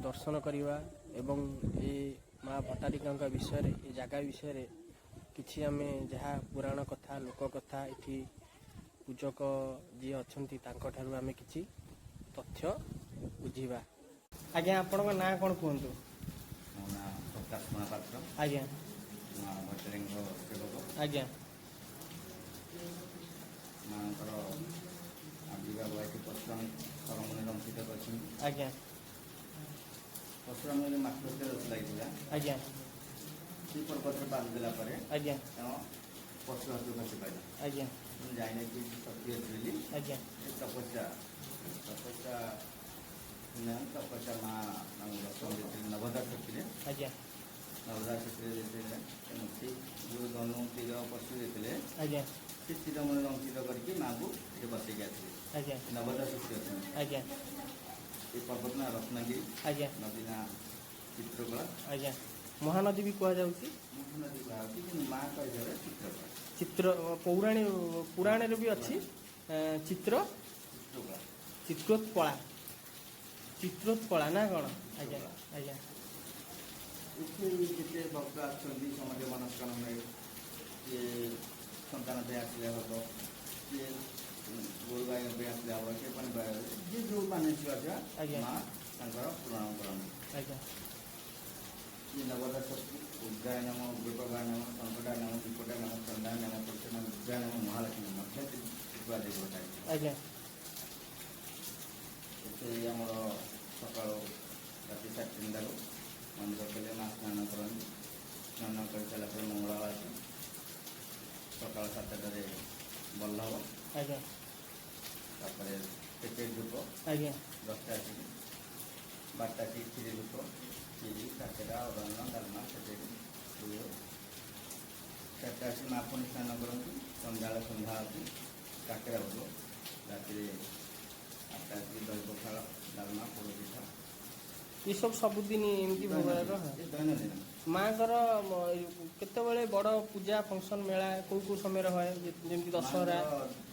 दर्शन करवा एवं ये माँ भट्टारिका विषय ये जगह विषय किछि आमे जहाँ पुराण कथा लोक कथा इठी पूजक जी अच्छा आमे किछि तथ्य बुझीबा। आज्ञा आपण ना कौन कहतु? मो ना प्रकाश महापात्र। आज्ञा माँ भट्टारिका सेवक। आज्ञा माँकर आविर्भाव बाकी परशुराम सरमणि रंकित कर। आज्ञा परशुराम मातृत्व रस लगी। आज्ञा श्री पर्वत बांध देला आज्ञा पशु हाथ खसी पाइल। आज्ञा जाने की शक्ति अच्छी। आज्ञा तपस्या तपस्या तपस्या माँ दर्शन देते नवदा शक्ति। आज्ञा नवदा शक्ति देते जो धनु तीर पशु देते आज्ञा से चिरमणि रंकित करके माँ को ये बसैक आस आज्ञा नवदा शक्ति अच्छे। आज्ञा ये पर्वत ना रत्नगिरी। आज्ञा नदी ना चित्रकला। आज्ञा महानदी भी कह जाउची। महानदी बाकी कि माँ का हिसाब चित्रकला चित्र पुराण भी अच्छी चित्र चित्रकला चित्रोत्पला चित्रोत्पला ना कौन? आज्ञा आज्ञा जिते भक्त आसती समाज मनस्कामना किए सन्तान पे आसले हम किए गोरु गाय आसले हम किए जी जो मानसिक अच्छा माँ पूरण करती। आज्ञा ये नवदा शक्ति उद्गाय नम विपगाय नम संकटाय नम विपटाय नम चंदाय नम प्रसन्न विद्याय नम महालक्ष्मी मध्य देवता। आज्ञा आमर सका राति 3:30 मंदिर के माँ स्नान करती। स्नान कर सारापर मंगल आरती सका 7टार बल्लभ। आज्ञा पेकेट धूप। आज्ञा 10टा 12टा क्षीरी धूप क्षीरी काकेरा अन्न डालमा से 4टा आसी माँ पुणी स्नान करती। संध्या संध्या आती काकेरा भोग राति 8टा आसी दही पखाड़ डालमा पोड़ पिठा ये सब सबुदिन एमती भोग दैनंदिन। माँ केतबेले बड़ पूजा फंक्शन मेला कौ समय है जमी दशहरा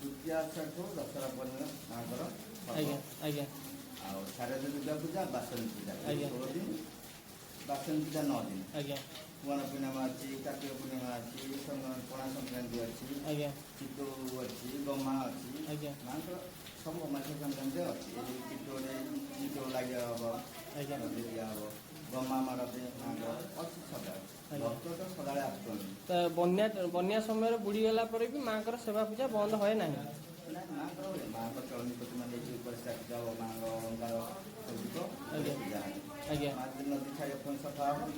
द्वितीया दशहरा पर माँ। आज्ञा आज्ञा शारदीय दुर्गा पूजा बासन पूजा 16 दिन बासन पूजा 9 दिन। आज्ञा कुआं पूर्णिमा अच्छी कार्तिक पूर्णिमा अच्छी पणा संक्रांति अच्छी आज्ञा चित्तौ अच्छी गमा अच्छी। आज्ञा माँ सब मास संक्रांति अच्छी चित्तौ लगे हम आज्ञा दिया हम गमा मारते माँ अच्छी सदा भक्त तो सदा आस बन्या समय बुड़ी गला पर भी माँ सेवा पूजा बंद है ना? माँ चलनी प्रतिमा परिष्कार हो माँ अलंकार आज्ञा आज्ञा नदी छाड़ सफा हम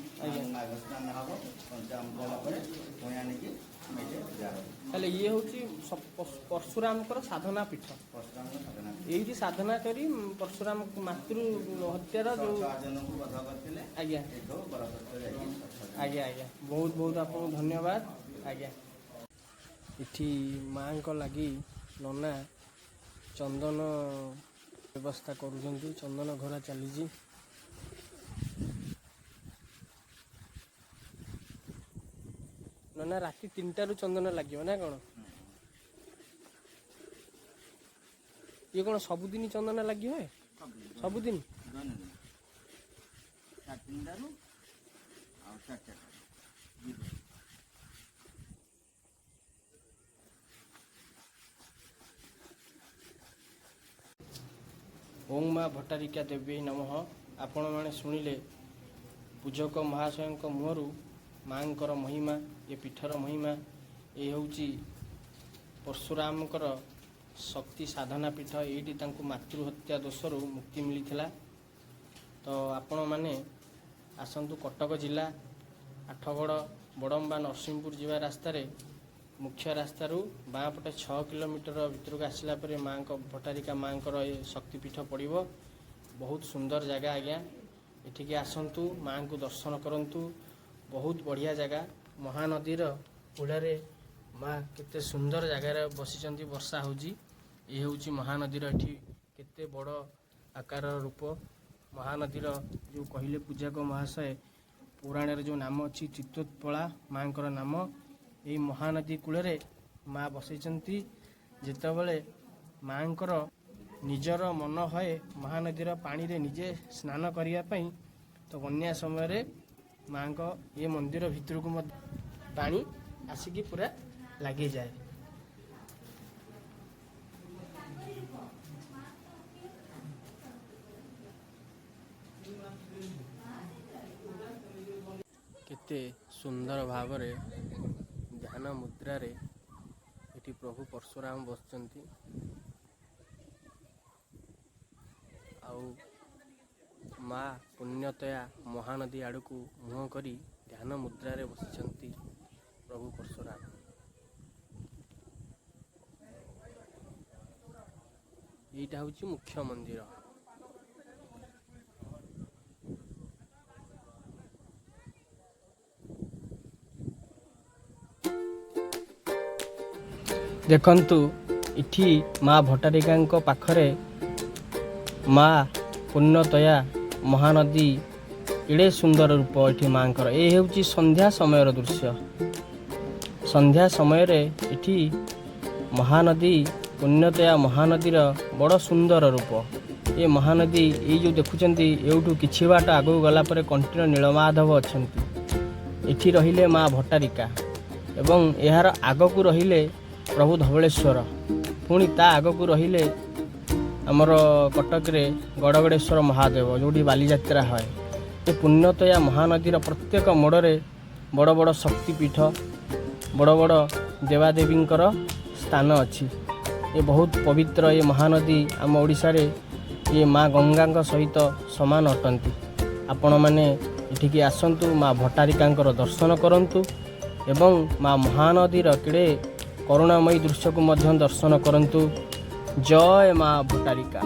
नाग स्नान हम पंचामृत पुणी आणिकी पूजा हम। ये हूँ परशुराम साधना पीठ। परशुराम साधना ये साधना करी परशुराम मातृ हत्यार जो जन को बध करते। आज्ञा आज्ञा आज्ञा बहुत बहुत आपको धन्यवाद। आज्ञा इठी माँ को लगी नना चंदन व्यवस्था करुँच चंदन घरा चली नना राति 3टारू चंदन लगे ना कौन? ये कौन सबुदिन चंदन लगे है? सबुदिन ओं माँ भट्टारिका देवी नमः। आपण मैंने शुणिले पूजक महाशय मुहरु माँकर महिमा ये पीठर महिमा ये हूँ परशुरामकर शक्ति साधना पीठ ये मातृहत्या दोषरू मुक्ति मिली। तो आपण मैंने आसतु कटक जिला आठगड़ बड़म्बा नरसिंहपुर जीवा रास्तार मुख्य रास्तारू बाँपटे 6 किलोमीटर भीतर को आसला माँ भट्टारिका माँ ये शक्तिपीठ पड़ो। बहुत सुंदर जगह आज्ञा एठिके आसतु माँ को दर्शन करंतु। बहुत बढ़िया जगह महानदीर कूड़े माँ केते सुंदर जगार बसी वर्षा होची। ये हूँ महानदीर एठी केते बड़ आकार रूप महानदीर जो कहले पूजक महाशय पुराण जो नाम अच्छी चित्तोत्पला माँ नाम यही महानदी कूଳରେ माँ बसैଛନ୍ତି। ଯେତେବେଳେ ମାଙ୍କର ନିଜର ମନ ହଏ ମହାନଦୀର ପାଣିରେ ନିଜେ ସ୍ନାନ କରିବା ପାଇଁ ତ ବନ୍ୟା ସମୟରେ ମାଙ୍କ ଏ ମନ୍ଦିର ଭିତରକୁ ମଧ୍ୟ ପାଣି ଆସିକି ପୁରା ଲାଗିଯାଏ। କେତେ ସୁନ୍ଦର ଭାବରେ ଧ୍ୟାନ ମୁଦ୍ରାରେ ଏଠି ପ୍ରଭୁ ପରଶୁରାମ ବସିଛନ୍ତି। ଆଉ ମା ପୁଣ୍ୟତୟା ମହାନଦୀ ଆଡ଼କୁ ମୁହଁ କରି ଧ୍ୟାନ ମୁଦ୍ରାରେ ବସିଛନ୍ତି ପ୍ରଭୁ ପରଶୁରାମ। ଏଇଟା ହେଉଛି ମୁଖ୍ୟ ମନ୍ଦିର। ଦେଖନ୍ତୁ ଏଠି ମା ଭଟ୍ଟାରିକାଙ୍କ ପାଖରେ ମା ପୁଣ୍ୟତୟା ମହାନଦୀ ଏଡ଼େ ସୁନ୍ଦର ରୂପ ଏଠି ମାଙ୍କର। ଏ ହେଉଛି ସନ୍ଧ୍ୟା ସମୟର ଦୃଶ୍ୟ। ସନ୍ଧ୍ୟା ସମୟରେ ଏଠି ମହାନଦୀ ପୁଣ୍ୟତୟା ମହାନଦୀର ବଡ଼ ସୁନ୍ଦର ରୂପ। ଏ ମହାନଦୀ ଏଇ ଯେଉଁ ଦେଖୁଛନ୍ତି ଏଇଠୁ କିଛି ବାଟ ଆଗକୁ ଗଲା ପରେ କଣ୍ଟିଳ ନୀଳମାଧବ ଅଛନ୍ତି। ଏଠି ରହିଲେ ମା ଭଟ୍ଟାରିକା ଏବଂ ଏହାର ଆଗକୁ ରହିଲେ ପ୍ରଭୁ ଧବଳେଶ୍ୱର। ପୁଣି ତା ଆଗକୁ ରହିଲେ ଆମର କଟକରେ ଗଡ଼ଗଡ଼େଶ୍ୱର ମହାଦେବ, ଯେଉଁଠି ବାଲିଯାତ୍ରା ହୁଏ। ଏ ପୁଣ୍ୟତୟା ମହାନଦୀର ପ୍ରତ୍ୟେକ ମୋଡ଼ରେ ବଡ଼ ବଡ଼ ଶକ୍ତିପୀଠ, ବଡ଼ ବଡ଼ ଦେବାଦେବୀଙ୍କର ସ୍ଥାନ ଅଛି। ଏ ବହୁତ ପବିତ୍ର ଏ ମହାନଦୀ ଆମ ଓଡ଼ିଶାରେ ଏ ମା ଗଙ୍ଗାଙ୍କ ସହିତ ସମାନ ଅଟନ୍ତି। ଆପଣମାନେ ଏଠିକି ଆସନ୍ତୁ, ମା ଭଟ୍ଟାରିକାଙ୍କର ଦର୍ଶନ କରନ୍ତୁ ଏବଂ ମା ମହାନଦୀର କେଡ଼େ କରୁଣାମୟୀ ଦୃଶ୍ୟକୁ ମଧ୍ୟ ଦର୍ଶନ କରନ୍ତୁ। ଜୟ ମା ଭଟ୍ଟାରିକା।